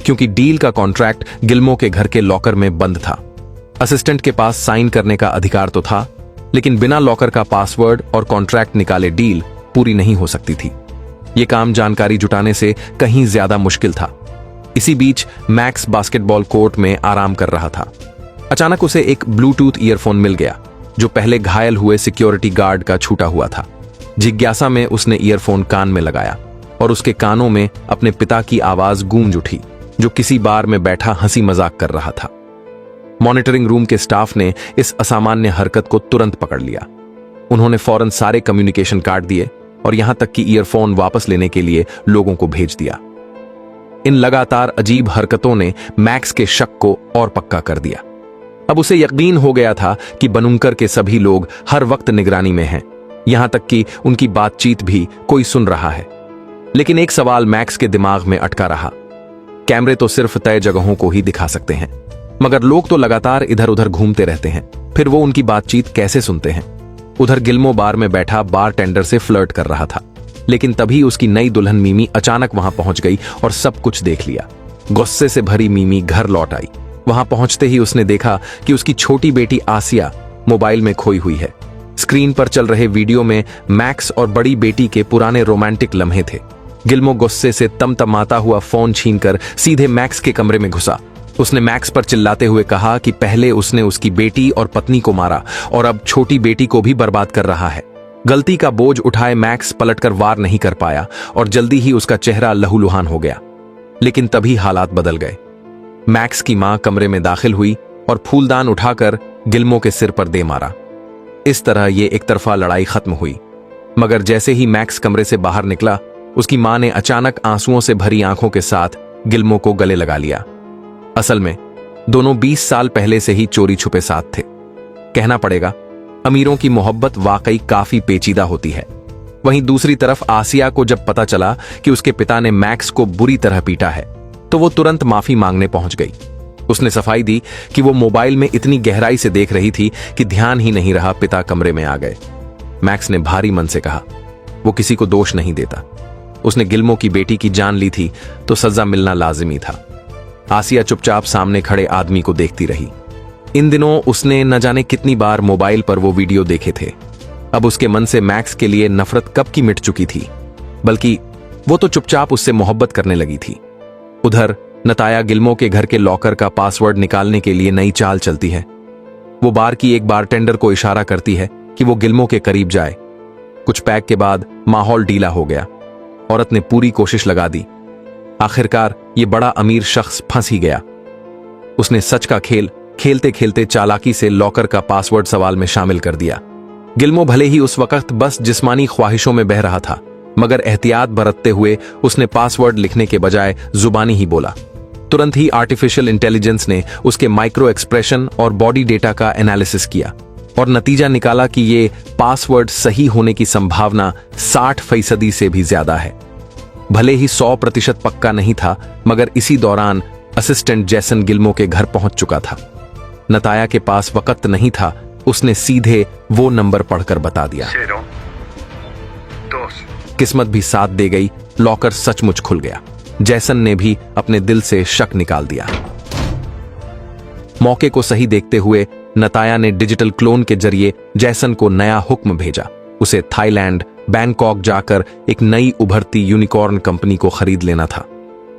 क्योंकि डील का कॉन्ट्रैक्ट गिल्मो के घर के लॉकर में बंद था। असिस्टेंट के पास साइन करने का अधिकार तो था, लेकिन बिना लॉकर का पासवर्ड और कॉन्ट्रैक्ट निकाले डील पूरी नहीं हो सकती थी। यह काम जानकारी जुटाने से कहीं ज्यादा मुश्किल था। इसी बीच मैक्स बास्केटबॉल कोर्ट में आराम कर रहा था। अचानक उसे एक ब्लूटूथ ईयरफोन मिल गया जो पहले घायल हुए सिक्योरिटी गार्ड का छूटा हुआ था। जिज्ञासा में उसने ईयरफोन कान में लगाया और उसके कानों में अपने पिता की आवाज गूंज उठी, जो किसी बार में बैठा हंसी मजाक कर रहा था। मॉनिटरिंग रूम के स्टाफ ने इस असामान्य हरकत को तुरंत पकड़ लिया। उन्होंने फौरन सारे कम्युनिकेशन काट दिए और यहां तक कि ईयरफोन वापस लेने के लिए लोगों को भेज दिया। इन लगातार अजीब हरकतों ने मैक्स के शक को और पक्का कर दिया। अब उसे यकीन हो गया था कि बनुंकर के सभी लोग हर वक्त निगरानी में हैं, यहां तक कि उनकी बातचीत भी कोई सुन रहा है। लेकिन एक सवाल मैक्स के दिमाग में अटका रहा। कैमरे तो सिर्फ तय जगहों को ही दिखा सकते हैं, मगर लोग तो लगातार इधर उधर घूमते रहते हैं, फिर वो उनकी बातचीत कैसे सुनते हैं? उधर गिल्मो बार में बैठा बार टेंडर से फ्लर्ट कर रहा था, लेकिन तभी उसकी नई दुल्हन मीमी अचानक वहां पहुंच गई और सब कुछ देख लिया। गुस्से से भरी मीमी घर लौट आई। वहां पहुंचते ही उसने देखा कि उसकी छोटी बेटी आसिया मोबाइल में खोई हुई है। स्क्रीन पर चल रहे वीडियो में मैक्स और बड़ी बेटी के पुराने रोमांटिक लम्हे थे। गिल्मो गुस्से से तमतमाता हुआ फोन छीनकर सीधे मैक्स के कमरे में घुसा। उसने मैक्स पर चिल्लाते हुए कहा कि पहले उसने उसकी बेटी और पत्नी को मारा और अब छोटी बेटी को भी बर्बाद कर रहा है। गलती का बोझ उठाए मैक्स पलटकर वार नहीं कर पाया और जल्दी ही उसका चेहरा लहूलुहान हो गया। लेकिन तभी हालात बदल गए। मैक्स की मां कमरे में दाखिल हुई और फूलदान उठाकर गिल्मो के सिर पर दे मारा। इस तरह ये एक तरफा लड़ाई खत्म हुई, मगर जैसे ही मैक्स कमरे से बाहर निकला, उसकी मां ने अचानक आंसुओं से भरी आंखों के साथ गिल्मो को गले लगा लिया। असल में दोनों 20 साल पहले से ही चोरी छुपे साथ थे। कहना पड़ेगा, अमीरों की मोहब्बत वाकई काफी पेचीदा होती है। वहीं दूसरी तरफ आसिया को जब पता चला कि उसके पिता ने मैक्स को बुरी तरह पीटा है, तो वो तुरंत माफी मांगने पहुंच गई। उसने सफाई दी कि वो मोबाइल में इतनी गहराई से देख रही थी कि ध्यान ही नहीं रहा पिता कमरे में आ गए। मैक्स ने भारी मन से कहा, वो किसी को दोष नहीं देता। उसने गिल्मो की बेटी की जान ली थी तो सजा मिलना लाजिमी था। आसिया चुपचाप सामने खड़े आदमी को देखती रही। इन दिनों उसने न जाने कितनी बार मोबाइल पर वो वीडियो देखे थे। अब उसके मन से मैक्स के लिए नफरत कब की मिट चुकी थी, बल्कि वो तो चुपचाप उससे मोहब्बत करने लगी थी। उधर नताया गिल्मो के घर के लॉकर का पासवर्ड निकालने के लिए नई चाल चलती है। वो बार की एक बारटेंडर को इशारा करती है कि वो गिल्मो के करीब जाए। कुछ पैक के बाद माहौल ढीला हो गया। औरत ने पूरी कोशिश लगा दी। आखिरकार ये बड़ा अमीर शख्स फंस ही गया। उसने सच का खेल खेलते खेलते चालाकी से लॉकर का पासवर्ड सवाल में शामिल कर दिया। गिल्मो भले ही उस वक्त बस जिस्मानी ख्वाहिशों में बह रहा था, मगर एहतियात बरतते हुए उसने पासवर्ड लिखने के बजाय जुबानी ही बोला। तुरंत ही आर्टिफिशियल इंटेलिजेंस ने उसके माइक्रो एक्सप्रेशन और बॉडी डेटा का एनालिसिस किया और नतीजा निकाला कि ये पासवर्ड सही होने की संभावना 60% से भी ज्यादा है। भले ही 100% पक्का नहीं था, मगर इसी दौरान असिस्टेंट जैसन गिल्मो के घर पहुंच चुका था। नताया के पास वक्त नहीं था, उसने सीधे वो नंबर पढ़कर बता दिया। 0, 2। किस्मत भी साथ दे गई, लॉकर सचमुच खुल गया। जैसन ने भी अपने दिल से शक निकाल दिया। मौके को सही देखते हुए नताया ने डिजिटल क्लोन के जरिए जैसन को नया हुक्म भेजा। उसे थाईलैंड, बैंकॉक जाकर एक नई उभरती यूनिकॉर्न कंपनी को खरीद लेना था।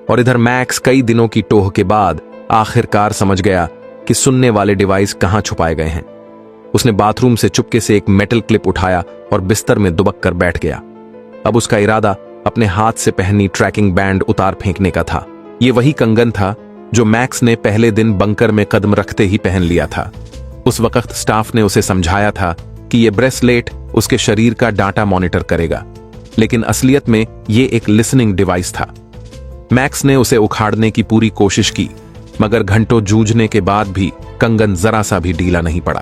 और इधर मैक्स कई दिनों की टोह के बाद आखिरकार समझ गया कि सुनने वाले डिवाइस कहां छुपाए गए हैं। उसने बाथरूम से चुपके से एक मेटल क्लिप उठाया और बिस्तर में दुबक कर बैठ गया। अब उसका इरादा अपने हाथ से पहनी ट्रैकिंग बैंड उतार फेंकने का था। ये वही कंगन था जो मैक्स ने पहले दिन बंकर में कदम रखते ही पहन लिया था। उस वक्त स्टाफ ने उसे समझाया था कि ये ब्रेसलेट उसके शरीर का डाटा मॉनिटर करेगा, लेकिन असलियत में ये एक लिसनिंग डिवाइस था। मैक्स ने उसे उखाड़ने की पूरी कोशिश की, मगर घंटों जूझने के बाद भी कंगन जरा सा भी ढीला नहीं पड़ा।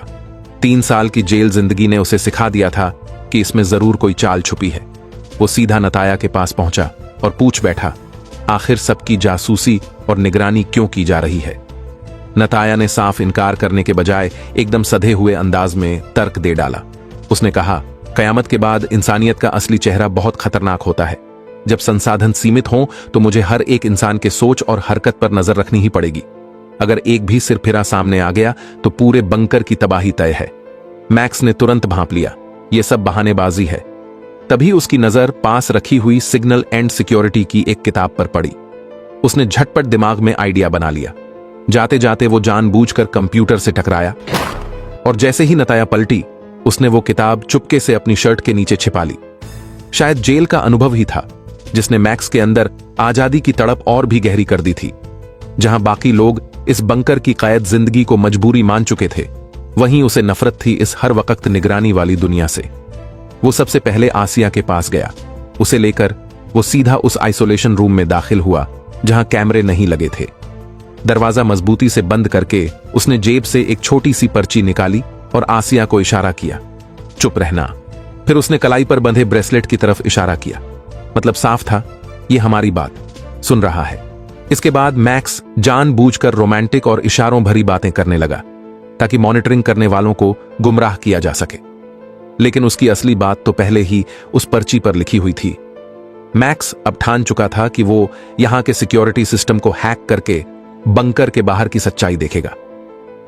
3 साल की जेल जिंदगी ने उसे सिखा दिया था कि इसमें जरूर कोई चाल छुपी है। वो सीधा नताया के पास पहुंचा और पूछ बैठा, आखिर सबकी जासूसी और निगरानी क्यों की जा रही है? नताया ने साफ इनकार करने के बजाय एकदम सधे हुए अंदाज में तर्क दे डाला। उसने कहा, कयामत के बाद इंसानियत का असली चेहरा बहुत खतरनाक होता है। जब संसाधन सीमित हों तो मुझे हर एक इंसान के सोच और हरकत पर नजर रखनी ही पड़ेगी। अगर एक भी सिरफिरा सामने आ गया तो पूरे बंकर की तबाही तय है। मैक्स ने तुरंत भांप लिया, यह सब बहानेबाजी है। तभी उसकी नजर पास रखी हुई सिग्नल एंड सिक्योरिटी की एक किताब पर पड़ी। उसने झटपट दिमाग में आइडिया बना लिया। जाते जाते वो जानबूझकर कंप्यूटर से टकराया और जैसे ही नताया पलटी, उसने वो किताब चुपके से अपनी शर्ट के नीचे छिपा ली। शायद जेल का अनुभव ही था जिसने मैक्स के अंदर आजादी की तड़प और भी गहरी कर दी थी। जहां बाकी लोग इस बंकर की कैद जिंदगी को मजबूरी मान चुके थे, वहीं उसे नफरत थी इस हर वक्त निगरानी वाली दुनिया से। वो सबसे पहले आसिया के पास गया। उसे लेकर वो सीधा उस आइसोलेशन रूम में दाखिल हुआ जहां कैमरे नहीं लगे थे। दरवाजा मजबूती से बंद करके उसने जेब से एक छोटी सी पर्ची निकाली और आसिया को इशारा किया, चुप रहना। फिर उसने कलाई पर बंधे ब्रेसलेट की तरफ इशारा किया। मतलब साफ था, ये हमारी बात सुन रहा है। इसके बाद मैक्स जानबूझकर रोमांटिक और इशारों भरी बातें करने लगा ताकि मॉनिटरिंग करने वालों को गुमराह किया जा सके। लेकिन उसकी असली बात तो पहले ही उस पर्ची पर लिखी हुई थी। मैक्स अब ठान चुका था कि वो यहां के सिक्योरिटी सिस्टम को हैक करके बंकर के बाहर की सच्चाई देखेगा।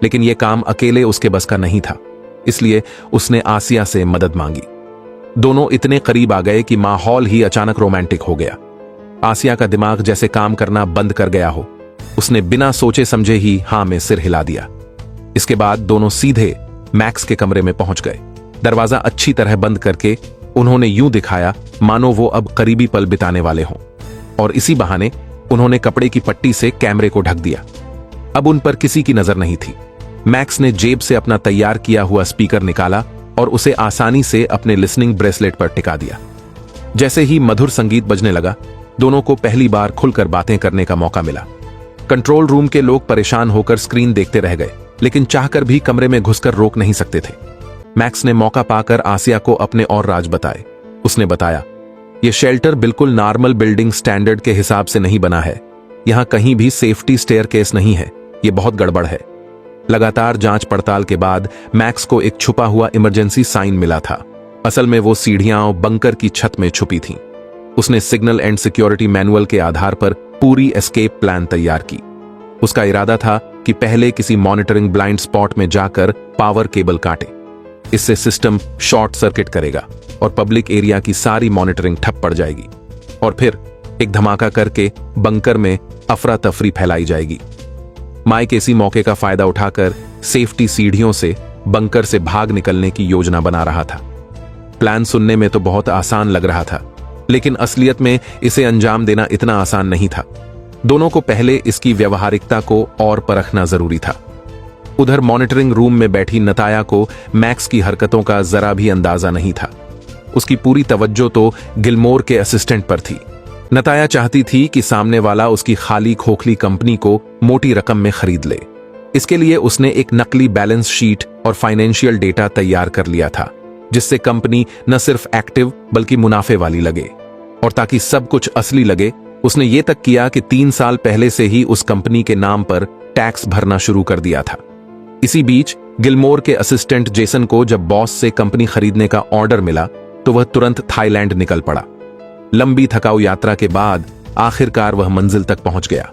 लेकिन यह काम अकेले उसके बस का नहीं था, इसलिए उसने आसिया से मदद मांगी। दोनों इतने करीब आ गए कि माहौल ही अचानक रोमांटिक हो गया। आसिया का दिमाग जैसे काम करना बंद कर गया हो। उसने बिना सोचे समझे ही हां में सिर हिला दिया। इसके बाद दोनों सीधे मैक्स के कमरे में पहुंच गए। दरवाजा अच्छी तरह बंद करके उन्होंने यूं दिखाया मानो वो अब करीबी पल बिताने वाले हों, और इसी बहाने उन्होंने कपड़े की पट्टी से कैमरे को ढक दिया। अब उन पर किसी की नजर नहीं थी। मैक्स ने जेब से अपना तैयार किया हुआ स्पीकर निकाला और उसे आसानी से अपने लिसनिंग ब्रेसलेट पर टिका दिया। जैसे ही मधुर संगीत बजने लगा, दोनों को पहली बार खुलकर बातें करने का मौका मिला। कंट्रोल रूम के लोग परेशान होकर स्क्रीन देखते रह गए, लेकिन चाहकर भी कमरे में घुसकर रोक नहीं सकते थे। मैक्स ने मौका पाकर आसिया को अपने और राज बताए। उसने बताया, यह शेल्टर बिल्कुल नॉर्मल बिल्डिंग स्टैंडर्ड के हिसाब से नहीं बना है। यहां कहीं भी सेफ्टी स्टेयरकेस नहीं है। ये बहुत गड़बड़ है। लगातार जांच पड़ताल के बाद मैक्स को एक छुपा हुआ इमरजेंसी साइन मिला था। असल में वो सीढ़ियां बंकर की छत में छुपी थीं। उसने सिग्नल एंड सिक्योरिटी मैनुअल के आधार पर पूरी एस्केप प्लान तैयार की। उसका इरादा था कि पहले किसी मॉनिटरिंग ब्लाइंड स्पॉट में जाकर पावर केबल काटे। इससे सिस्टम शॉर्ट सर्किट करेगा और पब्लिक एरिया की सारी मॉनिटरिंग ठप पड़ जाएगी और फिर एक धमाका करके बंकर में अफरा तफरी फैलाई जाएगी। माइक इसी मौके का फायदा उठाकर सेफ्टी सीढ़ियों से बंकर से भाग निकलने की योजना बना रहा था। प्लान सुनने में तो बहुत आसान लग रहा था, लेकिन असलियत में इसे अंजाम देना इतना आसान नहीं था। दोनों को पहले इसकी व्यवहारिकता को और परखना जरूरी था। उधर मॉनिटरिंग रूम में बैठी नताया को मैक्स की हरकतों का जरा भी अंदाजा नहीं था। उसकी पूरी तवज्जो तो गिलमोर के असिस्टेंट पर थी। नताया चाहती थी कि सामने वाला उसकी खाली खोखली कंपनी को मोटी रकम में खरीद ले। इसके लिए उसने एक नकली बैलेंस शीट और फाइनेंशियल डेटा तैयार कर लिया था, जिससे कंपनी न सिर्फ एक्टिव बल्कि मुनाफे वाली लगे। और ताकि सब कुछ असली लगे, उसने ये तक किया कि 3 साल पहले से ही उस कंपनी के नाम पर टैक्स भरना शुरू कर दिया था। इसी बीच गिलमोर के असिस्टेंट जेसन को जब बॉस से कंपनी खरीदने का ऑर्डर मिला तो वह तुरंत थाईलैंड निकल पड़ा। लंबी थकाऊ यात्रा के बाद आखिरकार वह मंजिल तक पहुंच गया।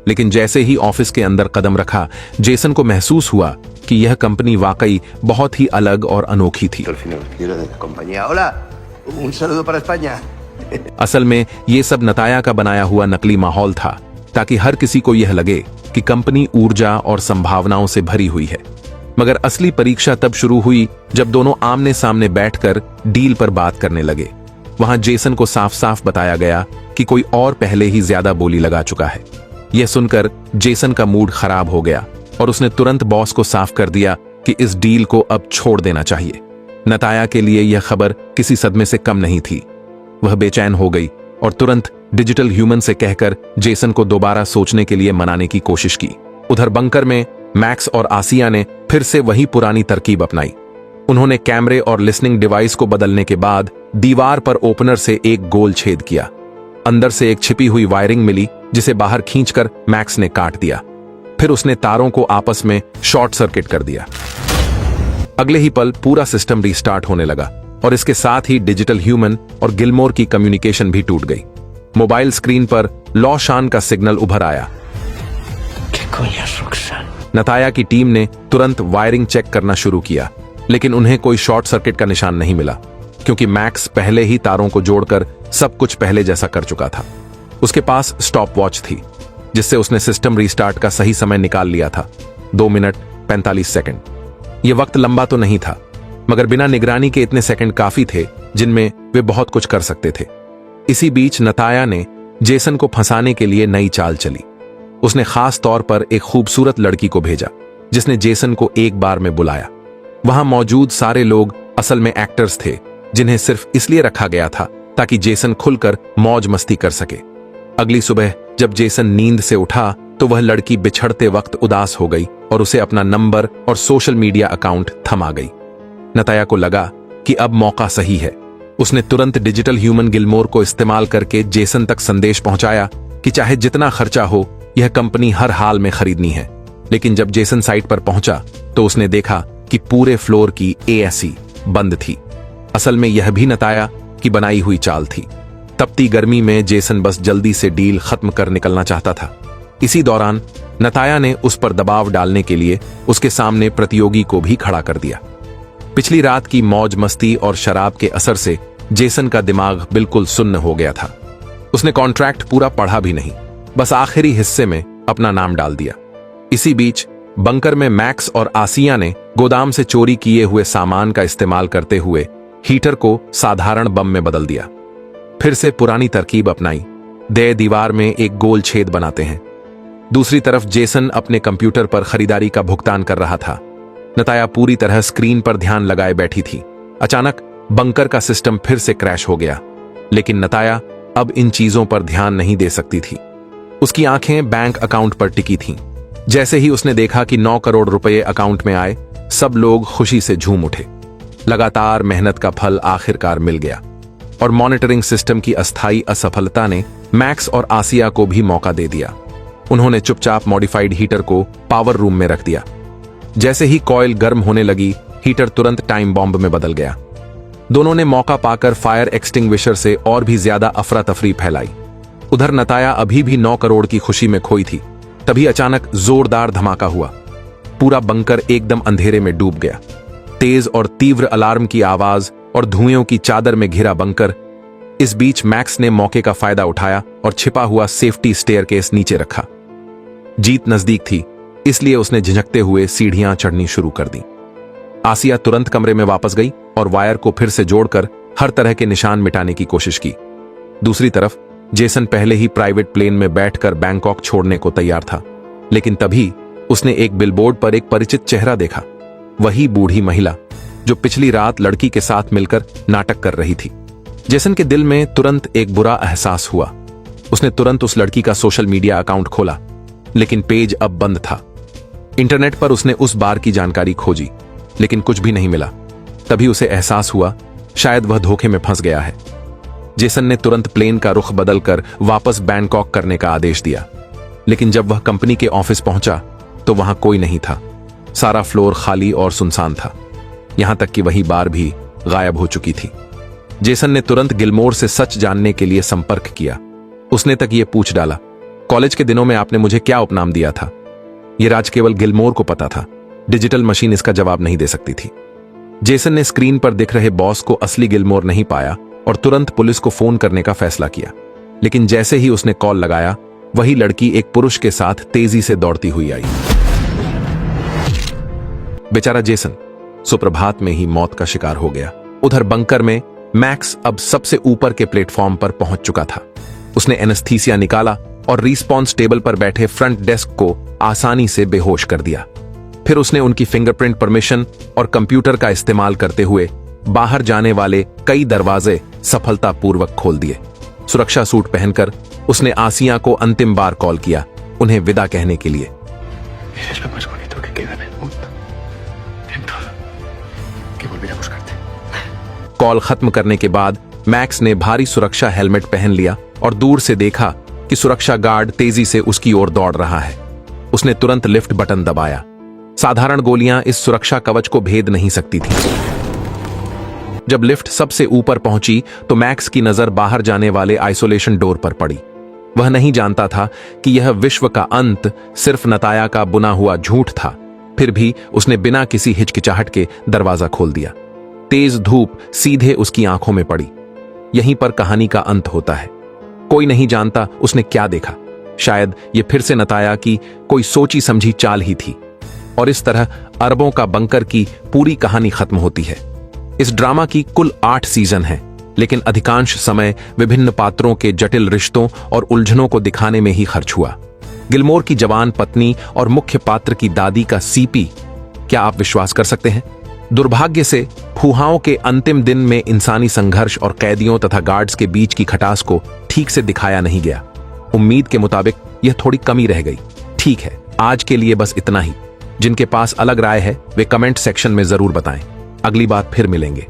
लेकिन जैसे ही ऑफिस के अंदर कदम रखा, जेसन को महसूस हुआ कि यह कंपनी वाकई बहुत ही अलग और अनोखी थी। असल में यह सब नताया का बनाया हुआ नकली माहौल था, ताकि हर किसी को यह लगे कि कंपनी ऊर्जा और संभावनाओं से भरी हुई है। मगर असली परीक्षा तब शुरू हुई जब दोनों आमने सामने बैठकर डील पर बात करने लगे। वहां जेसन को साफ साफ बताया गया कि कोई और पहले ही ज्यादा बोली लगा चुका है। यह सुनकर जेसन का मूड खराब हो गया और उसने तुरंत बॉस को साफ कर दिया कि इस डील को अब छोड़ देना चाहिए। नताया के लिए यह खबर किसी सदमे से कम नहीं थी। वह बेचैन हो गई और तुरंत डिजिटल ह्यूमन से कहकर जेसन को दोबारा सोचने के लिए मनाने की कोशिश की। उधर बंकर में मैक्स और आसिया ने फिर से वही पुरानी तरकीब अपनाई। उन्होंने कैमरे और लिसनिंग डिवाइस को बदलने के बाद दीवार पर ओपनर से एक गोल छेद किया। अंदर से एक छिपी हुई वायरिंग मिली, जिसे बाहर खींचकर मैक्स ने काट दिया। फिर उसने तारों को आपस में शॉर्ट सर्किट कर दिया। अगले ही पल पूरा सिस्टम रिस्टार्ट होने लगा और इसके साथ ही डिजिटल ह्यूमन और गिलमोर की कम्युनिकेशन भी टूट गई। मोबाइल स्क्रीन पर लॉशान का सिग्नल उभर आया। नताया की टीम ने तुरंत वायरिंग चेक करना शुरू किया, लेकिन उन्हें कोई शॉर्ट सर्किट का निशान नहीं मिला, क्योंकि मैक्स पहले ही तारों को जोड़कर सब कुछ पहले जैसा कर चुका था। उसके पास स्टॉप वॉच थी, जिससे उसने सिस्टम रीस्टार्ट का सही समय निकाल लिया था, 2 मिनट 45 सेकंड। यह वक्त लंबा तो नहीं था, मगर बिना निगरानी के इतने सेकंड काफी थे जिनमें वे बहुत कुछ कर सकते थे। इसी बीच नताया ने जेसन को फंसाने के लिए नई चाल चली। उसने खास तौर पर एक खूबसूरत लड़की को भेजा, जिसने जेसन को एक बार में बुलाया। वहां मौजूद सारे लोग असल में एक्टर्स थे, जिन्हें सिर्फ इसलिए रखा गया था ताकि जेसन खुलकर मौज मस्ती कर सके। अगली सुबह जब जेसन नींद से उठा तो वह लड़की बिछड़ते वक्त उदास हो गई और उसे अपना नंबर और सोशल मीडिया अकाउंट थमा गई। नताया को लगा कि अब मौका सही है। उसने तुरंत डिजिटल ह्यूमन गिलमोर को इस्तेमाल करके जेसन तक संदेश पहुंचाया कि चाहे जितना खर्चा हो, यह कंपनी हर हाल में खरीदनी है। लेकिन जब जेसन साइट पर पहुंचा तो उसने देखा कि पूरे फ्लोर की एसी बंद थी। असल में यह भी नताया की बनाई हुई चाल थी। तपती गर्मी में जेसन बस जल्दी से डील खत्म कर निकलना चाहता था। इसी दौरान नताया ने उस पर दबाव डालने के लिए उसके सामने प्रतियोगी को भी खड़ा कर दिया। पिछली रात की मौज मस्ती और शराब के असर से जेसन का दिमाग बिल्कुल सुन्न हो गया था। उसने कॉन्ट्रैक्ट पूरा पढ़ा भी नहीं, बस आखिरी हिस्से में अपना नाम डाल दिया। इसी बीच बंकर में मैक्स और आसिया ने गोदाम से चोरी किए हुए सामान का इस्तेमाल करते हुए हीटर को साधारण बम में बदल दिया। फिर से पुरानी तरकीब अपनाई। दीवार में एक गोल छेद बनाते हैं। दूसरी तरफ जेसन अपने कंप्यूटर पर खरीदारी का भुगतान कर रहा था। नताया पूरी तरह स्क्रीन पर ध्यान लगाए बैठी थी। अचानक बंकर का सिस्टम फिर से क्रैश हो गया, लेकिन नताया अब इन चीजों पर ध्यान नहीं दे सकती थी। उसकी आंखें बैंक अकाउंट पर टिकी थीं। जैसे ही उसने देखा कि 9 करोड़ रुपए अकाउंट में आए, सब लोग खुशी से झूम उठे। लगातार मेहनत का फल आखिरकार मिल गया और मॉनिटरिंग सिस्टम की अस्थायी असफलता ने मैक्स और आसिया को भी मौका दे दिया। उन्होंने चुपचाप मॉडिफाइड हीटर को पावर रूम में रख दिया। जैसे ही कॉइल गर्म होने लगी, हीटर तुरंत टाइम बॉम्ब में बदल गया। दोनों ने मौका पाकर फायर एक्सटिंग्विशर से और भी ज्यादा अफरा तफरी फैलाई। उधर नताया अभी भी 9 करोड़ की खुशी में खोई थी। तभी अचानक जोरदार धमाका हुआ। पूरा बंकर एकदम अंधेरे में डूब गया। तेज और तीव्र अलार्म की आवाज और धुएं की चादर में घिरा बंकर। इस बीच मैक्स ने मौके का फायदा उठाया और छिपा हुआ सेफ्टी स्टेयरकेस नीचे रखा। जीत नजदीक थी, इसलिए उसने झिझकते हुए सीढ़ियां चढ़नी शुरू कर दी। आसिया तुरंत कमरे में वापस गई और वायर को फिर से जोड़कर हर तरह के निशान मिटाने की कोशिश की। दूसरी तरफ जेसन पहले ही प्राइवेट प्लेन में बैठकर बैंकॉक छोड़ने को तैयार था, लेकिन तभी उसने एक बिलबोर्ड पर एक परिचित चेहरा देखा। वही बूढ़ी महिला जो पिछली रात लड़की के साथ मिलकर नाटक कर रही थी। जेसन के दिल में तुरंत एक बुरा एहसास हुआ। उसने तुरंत उस लड़की का सोशल मीडिया अकाउंट खोला, लेकिन पेज अब बंद था। इंटरनेट पर उसने उस बार की जानकारी खोजी, लेकिन कुछ भी नहीं मिला। तभी उसे एहसास हुआ शायद वह धोखे में फंस गया है। जेसन ने तुरंत प्लेन का रुख बदलकर वापस बैंकॉक करने का आदेश दिया, लेकिन जब वह कंपनी के ऑफिस पहुंचा तो वहां कोई नहीं था। सारा फ्लोर खाली और सुनसान था, यहां तक कि वही बार भी गायब हो चुकी थी। जेसन ने तुरंत गिलमोर से सच जानने के लिए संपर्क किया। उसने तक ये पूछ डाला, कॉलेज के दिनों में आपने मुझे क्या उपनाम दिया था? यह राज केवल गिलमोर को पता था। डिजिटल मशीन इसका जवाब नहीं दे सकती थी। जेसन ने स्क्रीन पर दिख रहे बॉस को असली गिलमोर नहीं पाया और तुरंत पुलिस को फोन करने का फैसला किया। लेकिन जैसे ही उसने कॉल लगाया, वही लड़की एक पुरुष के साथ तेजी से दौड़ती हुई आई। बेचारा जेसन सुप्रभात में ही मौत का शिकार हो गया। उधर बंकर में मैक्स अब सबसे ऊपर के प्लेटफॉर्म पर पहुंच चुका था। उसने एनेस्थीसिया निकाला और रिस्पॉन्स टेबल पर बैठे फ्रंट डेस्क को आसानी से बेहोश कर दिया। फिर उसने उनकी फिंगरप्रिंट परमिशन और कंप्यूटर का इस्तेमाल करते हुए बाहर जाने वाले कई दरवाजे सफलतापूर्वक खोल दिए। सुरक्षा सूट पहनकर उसने आसिया को अंतिम बार कॉल किया, उन्हें विदा कहने के लिए। Eres lo más bonito que queda en el mundo. En todo. Que volveré a buscarte. Call खत्म करने के बाद मैक्स ने भारी सुरक्षा हेलमेट पहन लिया और दूर से देखा कि सुरक्षा गार्ड तेजी से उसकी ओर दौड़ रहा है। उसने तुरंत लिफ्ट बटन दबाया। साधारण गोलियां इस सुरक्षा कवच को भेद नहीं सकती थी। जब लिफ्ट सबसे ऊपर पहुंची तो मैक्स की नजर बाहर जाने वाले आइसोलेशन डोर पर पड़ी। वह नहीं जानता था कि यह विश्व का अंत सिर्फ नताया का बुना हुआ झूठ था। फिर भी उसने बिना किसी हिचकिचाहट के दरवाजा खोल दिया। तेज धूप सीधे उसकी आंखों में पड़ी। यहीं पर कहानी का अंत होता है। कोई नहीं जानता उसने क्या देखा। शायद यह फिर से नताया की कोई सोची समझी चाल ही थी। और इस तरह अरबों का बंकर की पूरी कहानी खत्म होती है। इस ड्रामा की कुल 8 सीजन हैं, लेकिन अधिकांश समय विभिन्न पात्रों के जटिल रिश्तों और उलझनों को दिखाने में ही खर्च हुआ। गिलमोर की जवान पत्नी और मुख्य पात्र की दादी का सीपी, क्या आप विश्वास कर सकते हैं? दुर्भाग्य से फुहाओं के अंतिम दिन में इंसानी संघर्ष और कैदियों तथा गार्ड्स के बीच की खटास को ठीक से दिखाया नहीं गया। उम्मीद के मुताबिक यह थोड़ी कमी रह गई। ठीक है, आज के लिए बस इतना ही। जिनके पास अलग राय है वे कमेंट सेक्शन में जरूर बताएं। अगली बार फिर मिलेंगे।